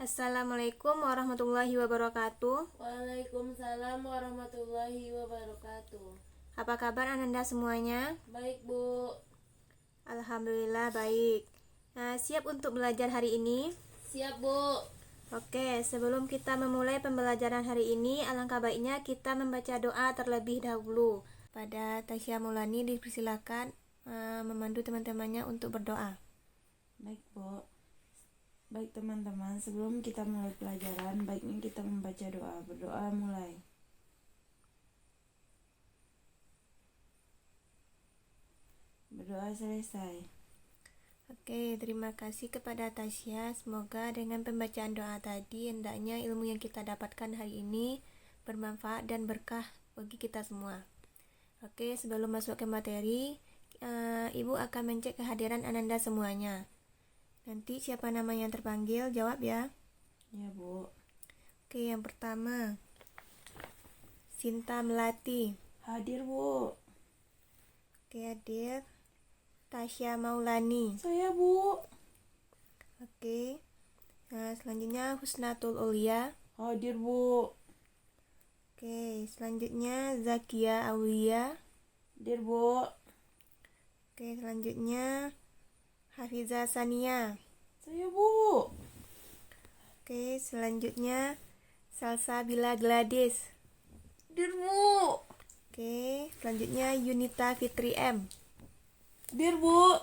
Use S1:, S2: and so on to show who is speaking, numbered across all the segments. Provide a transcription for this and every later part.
S1: Assalamualaikum warahmatullahi wabarakatuh.
S2: Waalaikumsalam warahmatullahi wabarakatuh.
S1: Apa kabar Ananda semuanya?
S2: Baik, Bu.
S1: Alhamdulillah baik. Siap untuk belajar hari ini?
S2: Siap, Bu.
S1: Oke, sebelum kita memulai pembelajaran hari ini, alangkah baiknya kita membaca doa terlebih dahulu. Pada Tasya Maulani dipersilakan memandu teman-temannya untuk berdoa.
S2: Baik, Bu. Baik teman-teman, sebelum kita mulai pelajaran, baiknya kita membaca doa. Berdoa mulai. Berdoa selesai.
S1: Oke, terima kasih kepada Tasya. Semoga dengan pembacaan doa tadi, hendaknya ilmu yang kita dapatkan hari ini bermanfaat dan berkah bagi kita semua. Oke, sebelum masuk ke materi, Ibu akan mencek kehadiran Ananda semuanya. Nanti siapa nama yang terpanggil, jawab ya.
S2: Ya, Bu.
S1: Oke, yang pertama, Sinta Melati.
S2: Hadir, Bu.
S1: Oke, hadir. Tasya Maulani.
S2: Saya, Bu.
S1: Oke. Selanjutnya Husnatul Ulia.
S2: Hadir, Bu.
S1: Oke, selanjutnya Zakia Aulia.
S2: Hadir, Bu.
S1: Oke, selanjutnya Hafiza Sania.
S2: Saya, Bu.
S1: Oke, selanjutnya Salsabila Gladys.
S2: Hadir, Bu.
S1: Oke, selanjutnya Yunita Fitri M.
S2: Hadir, Bu.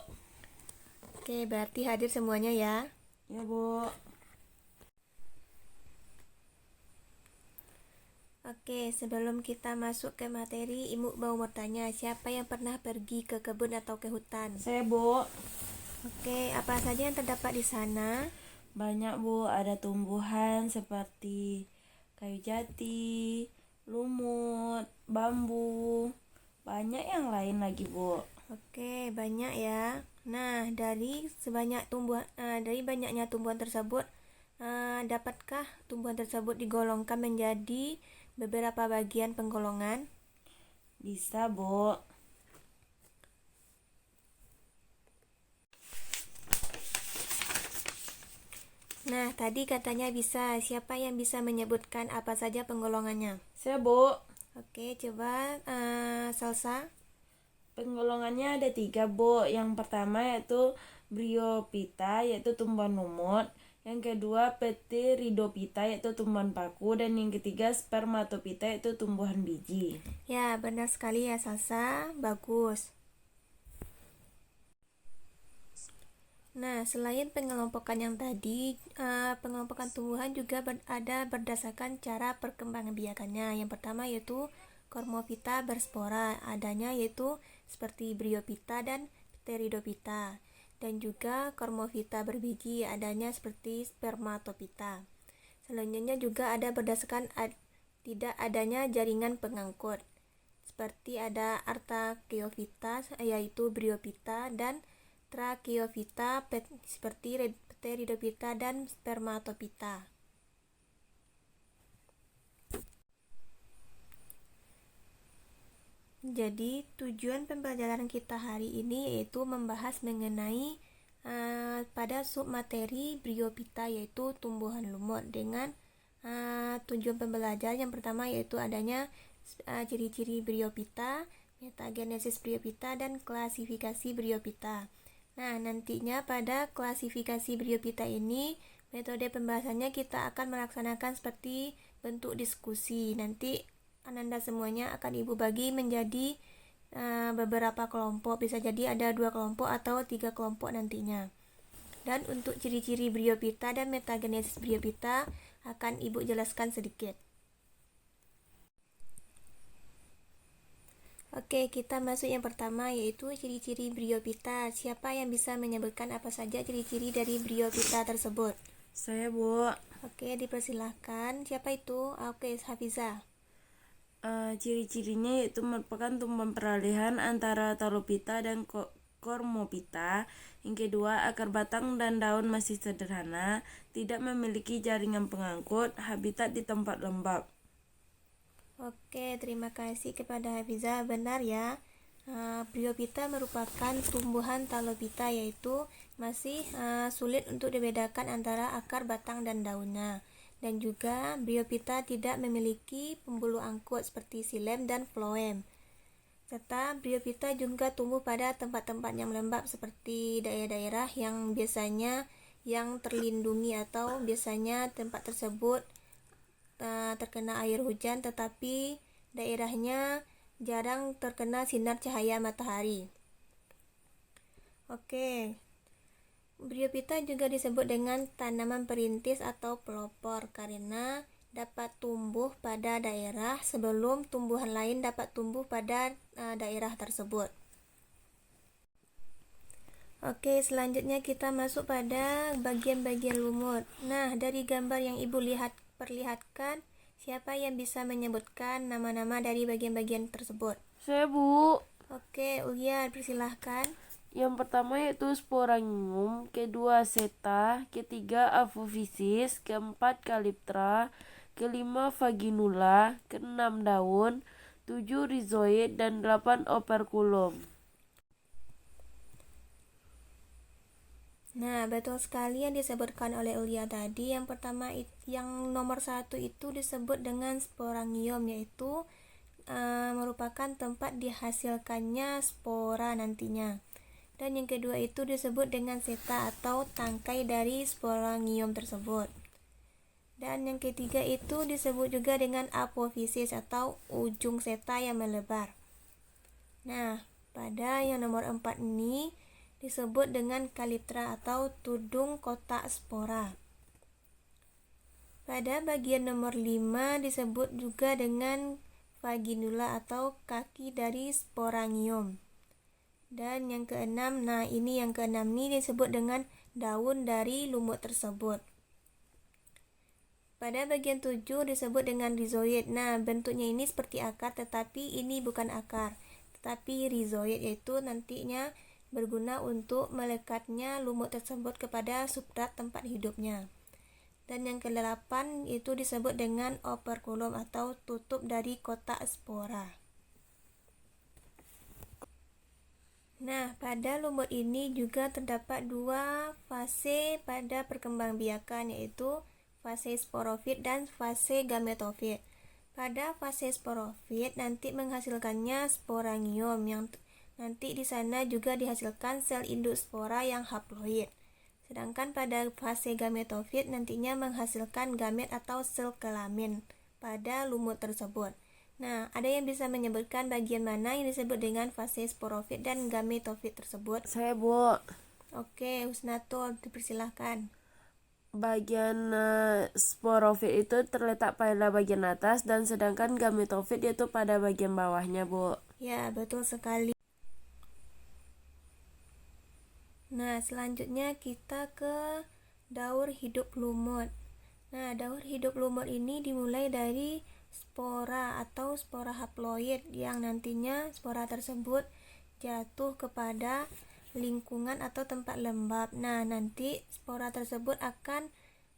S1: Oke, berarti hadir semuanya ya.
S2: Ya, Bu.
S1: Oke, sebelum kita masuk ke materi, Ibu mau bertanya, siapa yang pernah pergi ke kebun atau ke hutan?
S2: Saya, Bu.
S1: Oke, apa saja yang terdapat di sana?
S2: Banyak, Bu. Ada tumbuhan seperti kayu jati, lumut, bambu, banyak yang lain lagi, Bu.
S1: Oke, banyak ya. Nah, dari banyaknya tumbuhan tersebut, dapatkah tumbuhan tersebut digolongkan menjadi beberapa bagian penggolongan?
S2: Bisa, Bu.
S1: Nah, tadi katanya bisa. Siapa yang bisa menyebutkan apa saja penggolongannya?
S2: Saya, Bu.
S1: Oke, coba Salsa.
S2: Penggolongannya ada 3, Bu. Yang pertama yaitu Bryophyta, yaitu tumbuhan lumut. Yang kedua Pteridophyta, yaitu tumbuhan paku. Dan yang ketiga Spermatophyta, yaitu tumbuhan biji.
S1: Ya, benar sekali ya Salsa. Bagus. Nah, selain pengelompokan yang tadi, pengelompokan tumbuhan juga ada berdasarkan cara perkembangbiakannya. Yang pertama yaitu Cormophyta berspora, adanya yaitu seperti Bryophyta dan Pteridophyta. Dan juga Cormophyta berbiji, adanya seperti Spermatophyta. Selanjutnya juga ada berdasarkan tidak adanya jaringan pengangkut. Seperti ada Archaeophyta yaitu Bryophyta dan Tracheophyta seperti Pteridophyta dan Spermatophyta. Jadi tujuan pembelajaran kita hari ini yaitu membahas mengenai pada submateri Bryophyta yaitu tumbuhan lumut dengan tujuan pembelajaran yang pertama yaitu adanya ciri-ciri Bryophyta, metagenesis Bryophyta dan klasifikasi Bryophyta. Nah, nantinya pada klasifikasi Bryophyta ini metode pembahasannya kita akan melaksanakan seperti bentuk diskusi. Nanti Ananda semuanya akan Ibu bagi menjadi beberapa kelompok, bisa jadi ada 2 kelompok atau 3 kelompok nantinya. Dan untuk ciri-ciri Bryophyta dan metagenesis Bryophyta akan Ibu jelaskan sedikit. Oke, kita masuk yang pertama yaitu ciri-ciri Bryophyta. Siapa yang bisa menyebutkan apa saja ciri-ciri dari Bryophyta tersebut?
S2: Saya, Bu.
S1: Oke, dipersilahkan. Siapa itu? Oke, Hafiza.
S2: Ciri-cirinya yaitu merupakan tumbuhan peralihan antara Talophyta dan Cormophyta. Yang kedua, akar batang dan daun masih sederhana, tidak memiliki jaringan pengangkut, habitat di tempat lembab.
S1: Oke, terima kasih kepada Hafiza. Benar ya. Bryophyta merupakan tumbuhan Talophyta yaitu masih sulit untuk dibedakan antara akar, batang, dan daunnya. Dan juga Bryophyta tidak memiliki pembuluh angkut seperti xilem dan phloem. Serta Bryophyta juga tumbuh pada tempat-tempat yang lembab seperti daerah-daerah yang biasanya yang terlindungi atau biasanya tempat tersebut terkena air hujan, tetapi daerahnya jarang terkena sinar cahaya matahari. Oke. Bryophyta juga disebut dengan tanaman perintis atau pelopor karena dapat tumbuh pada daerah sebelum tumbuhan lain dapat tumbuh pada daerah tersebut. Oke, selanjutnya kita masuk pada bagian-bagian lumut. Nah, dari gambar yang Ibu perlihatkan, siapa yang bisa menyebutkan nama-nama dari bagian-bagian tersebut?
S2: Saya, Bu.
S1: Oke, Ulian, persilahkan.
S2: Yang pertama yaitu sporangium, kedua seta, ketiga apophysis, keempat calyptra, kelima vaginula, keenam daun, 7 rhizoid, dan 8 operculum.
S1: Nah, betul sekali yang disebutkan oleh Ulia tadi. Yang pertama, yang nomor 1 itu disebut dengan sporangium, yaitu merupakan tempat dihasilkannya spora nantinya. Dan yang kedua itu disebut dengan seta atau tangkai dari sporangium tersebut. Dan yang ketiga itu disebut juga dengan apophysis atau ujung seta yang melebar. Nah, pada yang nomor 4 ini disebut dengan calyptra atau tudung kotak spora. Pada bagian nomor 5 disebut juga dengan vaginula atau kaki dari sporangium. Dan yang keenam, yang keenam ini disebut dengan daun dari lumut tersebut. Pada bagian 7 disebut dengan rhizoid. Nah, bentuknya ini seperti akar, tetapi ini bukan akar, tetapi rhizoid, yaitu nantinya berguna untuk melekatnya lumut tersebut kepada substrat tempat hidupnya. Dan yang ke-8 itu disebut dengan operculum atau tutup dari kotak spora. Nah, pada lumut ini juga terdapat 2 fase pada perkembangbiakan, yaitu fase sporofit dan fase gametofit. Pada fase sporofit nanti menghasilkannya sporangium yang nanti di sana juga dihasilkan sel induk spora yang haploid. Sedangkan pada fase gametofit nantinya menghasilkan gamet atau sel kelamin pada lumut tersebut. Nah, ada yang bisa menyebutkan bagian mana yang disebut dengan fase sporofit dan gametofit tersebut?
S2: Saya, Bu.
S1: Oke, Husnatul, dipersilahkan.
S2: Bagian sporofit itu terletak pada bagian atas dan sedangkan gametofit itu pada bagian bawahnya, Bu.
S1: Ya, betul sekali. Nah, selanjutnya kita ke daur hidup lumut. Nah, daur hidup lumut ini dimulai dari spora atau spora haploid yang nantinya spora tersebut jatuh kepada lingkungan atau tempat lembab. Nah, nanti spora tersebut akan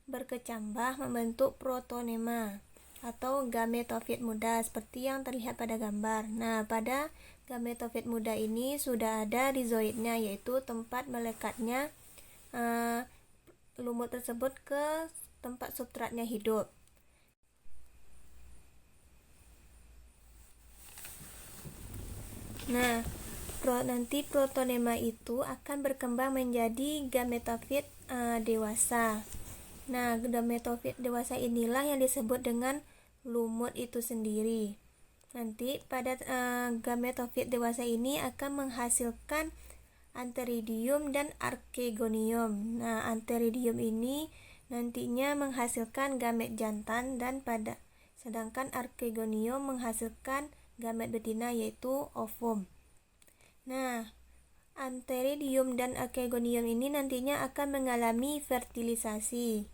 S1: berkecambah membentuk protonema atau gametofit muda seperti yang terlihat pada gambar. Nah, pada gametofit muda ini sudah ada rhizoidnya, yaitu tempat melekatnya lumut tersebut ke tempat substratnya hidup. Nah, nanti protonema itu akan berkembang menjadi gametofit dewasa. Nah, gametofit dewasa inilah yang disebut dengan lumut itu sendiri. Nanti pada gametofit dewasa ini akan menghasilkan antheridium dan archegonium. Nah, antheridium ini nantinya menghasilkan gamet jantan dan sedangkan archegonium menghasilkan gamet betina yaitu ovum. Nah, antheridium dan archegonium ini nantinya akan mengalami fertilisasi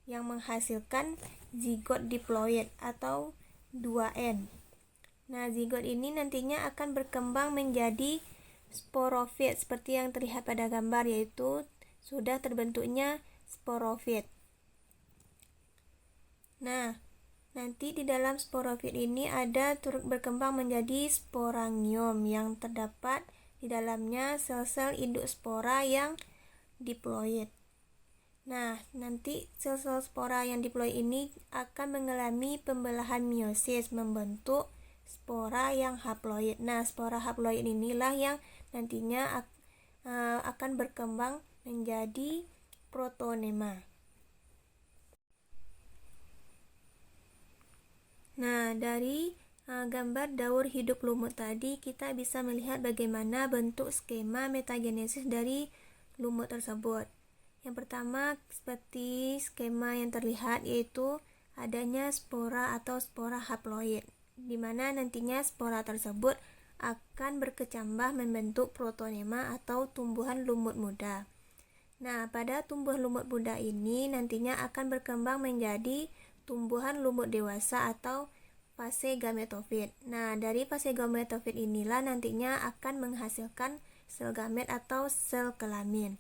S1: yang menghasilkan zigot diploid atau 2N. Nah, zigot ini nantinya akan berkembang menjadi sporofit seperti yang terlihat pada gambar, yaitu sudah terbentuknya sporofit. Nah, nanti di dalam sporofit ini ada turut berkembang menjadi sporangium yang terdapat di dalamnya sel-sel induk spora yang diploid. Nah, nanti sel-sel spora yang diploid ini akan mengalami pembelahan meiosis membentuk spora yang haploid. Nah, spora haploid inilah yang nantinya akan berkembang menjadi protonema. Nah, dari gambar daur hidup lumut tadi kita bisa melihat bagaimana bentuk skema metagenesis dari lumut tersebut. Yang pertama, seperti skema yang terlihat, yaitu adanya spora atau spora haploid, di mana nantinya spora tersebut akan berkecambah membentuk protonema atau tumbuhan lumut muda. Nah, pada tumbuhan lumut muda ini nantinya akan berkembang menjadi tumbuhan lumut dewasa atau fase gametofit. Nah, dari fase gametofit inilah nantinya akan menghasilkan sel gamet atau sel kelamin.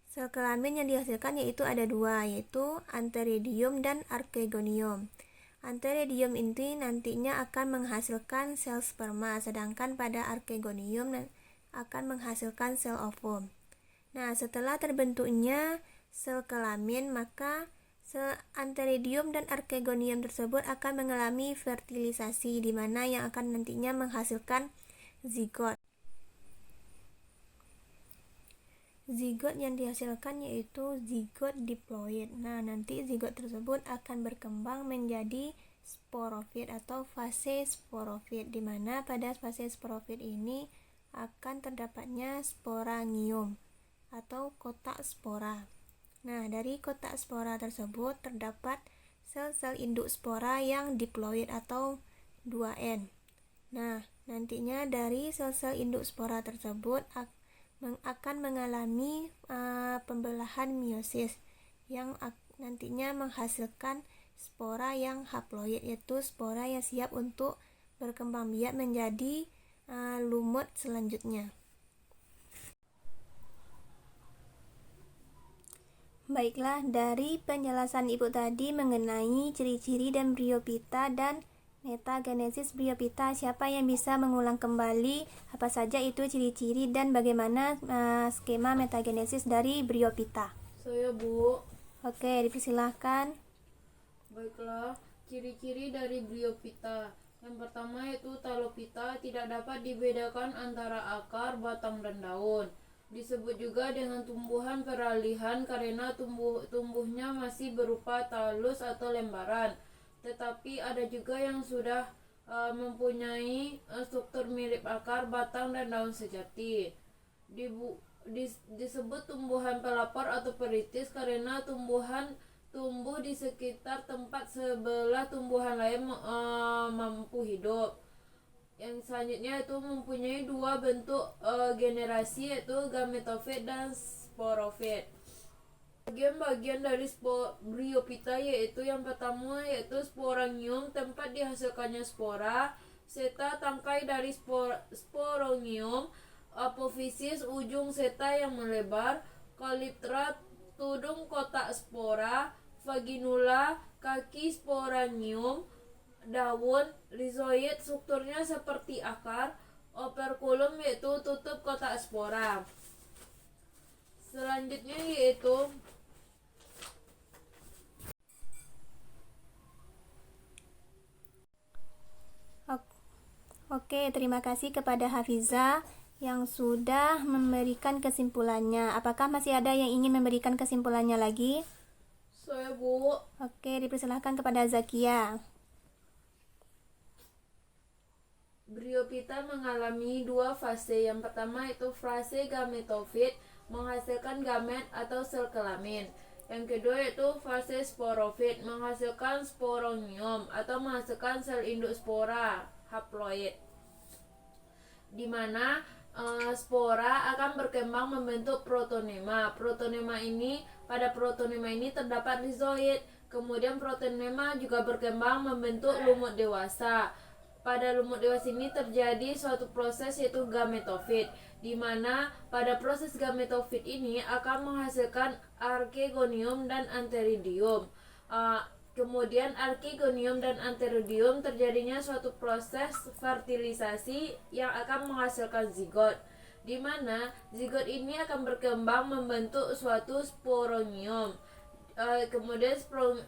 S1: Sel kelamin yang dihasilkan yaitu ada dua, yaitu antheridium dan archegonium. Antheridium ini nantinya akan menghasilkan sel sperma, sedangkan pada archegonium akan menghasilkan sel ovum. Nah, setelah terbentuknya sel kelamin, maka sel antheridium dan archegonium tersebut akan mengalami fertilisasi, di mana yang akan nantinya menghasilkan zigot. Zigot yang dihasilkan yaitu zigot diploid. Nah, nanti zigot tersebut akan berkembang menjadi sporofit atau fase sporofit, di mana pada fase sporofit ini akan terdapatnya sporangium atau kotak spora. Nah, dari kotak spora tersebut terdapat sel-sel induk spora yang diploid atau 2N. Nah, nantinya dari sel-sel induk spora tersebut akan mengalami pembelahan meiosis yang nantinya menghasilkan spora yang haploid, yaitu spora yang siap untuk berkembang biak menjadi lumut selanjutnya. Baiklah, dari penjelasan Ibu tadi mengenai ciri-ciri dan bryophyta dan metagenesis bryophyta, siapa yang bisa mengulang kembali apa saja itu ciri-ciri dan bagaimana skema metagenesis dari bryophyta?
S2: Saya, Bu.
S1: Oke, dipersilahkan.
S2: Baiklah, ciri-ciri dari bryophyta. Yang pertama yaitu talophyta tidak dapat dibedakan antara akar, batang, dan daun. Disebut juga dengan tumbuhan peralihan karena tumbuhnya masih berupa talus atau lembaran. Tetapi ada juga yang sudah mempunyai struktur mirip akar, batang, dan daun sejati. Disebut tumbuhan pelapor atau peritis karena tumbuh di sekitar tempat sebelah tumbuhan lain mampu hidup. Yang selanjutnya itu mempunyai dua bentuk generasi, yaitu gametofit dan sporofit. Bagian-bagian dari bryophyta yaitu yang pertama yaitu sporangium, tempat dihasilkannya spora, seta tangkai dari sporangium, apofisis ujung seta yang melebar, calyptra tudung kotak spora, vaginula kaki sporangium, daun rhizoid strukturnya seperti akar, operculum yaitu tutup kotak spora. Selanjutnya yaitu
S1: Oke, terima kasih kepada Hafiza yang sudah memberikan kesimpulannya. Apakah masih ada yang ingin memberikan kesimpulannya lagi?
S2: Saya, Bu.
S1: Oke, dipersilahkan kepada Zakia.
S2: Bryophyta mengalami dua fase. Yang pertama itu fase gametofit, menghasilkan gamet atau sel kelamin. Yang kedua yaitu fase sporofit, menghasilkan sporangium atau menghasilkan sel induk spora haploid, di mana spora akan berkembang membentuk protonema. Pada protonema ini terdapat rhizoid. Kemudian protonema juga berkembang membentuk lumut dewasa. Pada lumut dewasa ini terjadi suatu proses yaitu gametofit, di mana pada proses gametofit ini akan menghasilkan archegonium dan antheridium. Kemudian archegonium dan antheridium terjadinya suatu proses fertilisasi yang akan menghasilkan zigot. di mana zigot ini akan berkembang membentuk suatu sporonium. Kemudian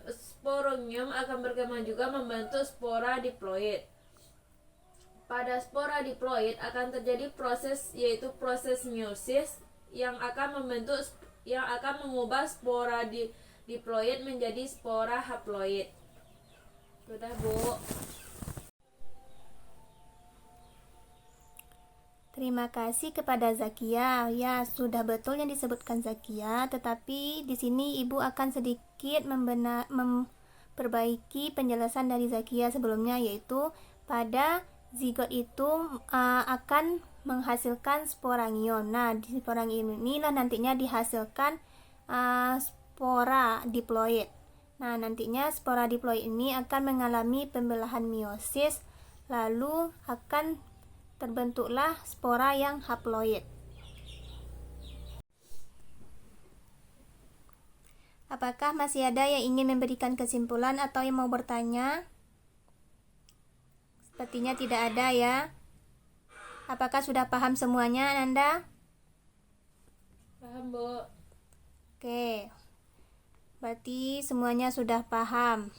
S2: sporonium akan berkembang juga membentuk spora diploid. Pada spora diploid akan terjadi proses, yaitu proses meiosis yang akan mengubah spora diploid menjadi spora haploid. Sudah, Bu.
S1: Terima kasih kepada Zakia. Ya, sudah betul yang disebutkan Zakia, tetapi di sini Ibu akan sedikit memperbaiki penjelasan dari Zakia sebelumnya, yaitu pada zigot itu akan menghasilkan sporangium. Nah, di sporangium inilah nantinya dihasilkan spora diploid. Nah, nantinya spora diploid ini akan mengalami pembelahan meiosis, lalu akan terbentuklah spora yang haploid. Apakah masih ada yang ingin memberikan kesimpulan atau yang mau bertanya? Sepertinya tidak ada ya. Apakah sudah paham semuanya, Nanda?
S2: Paham, Bu.
S1: Oke. Berarti semuanya sudah paham.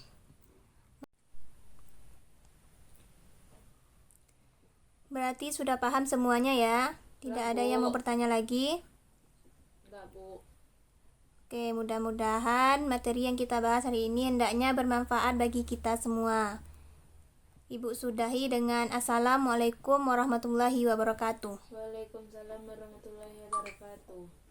S1: Berarti sudah paham semuanya ya. Tidak ada yang mau bertanya lagi.
S2: Enggak, Bu.
S1: Oke, mudah-mudahan materi yang kita bahas hari ini hendaknya bermanfaat bagi kita semua. Ibu sudahi dengan Assalamualaikum warahmatullahi wabarakatuh.
S2: Waalaikumsalam warahmatullahi wabarakatuh.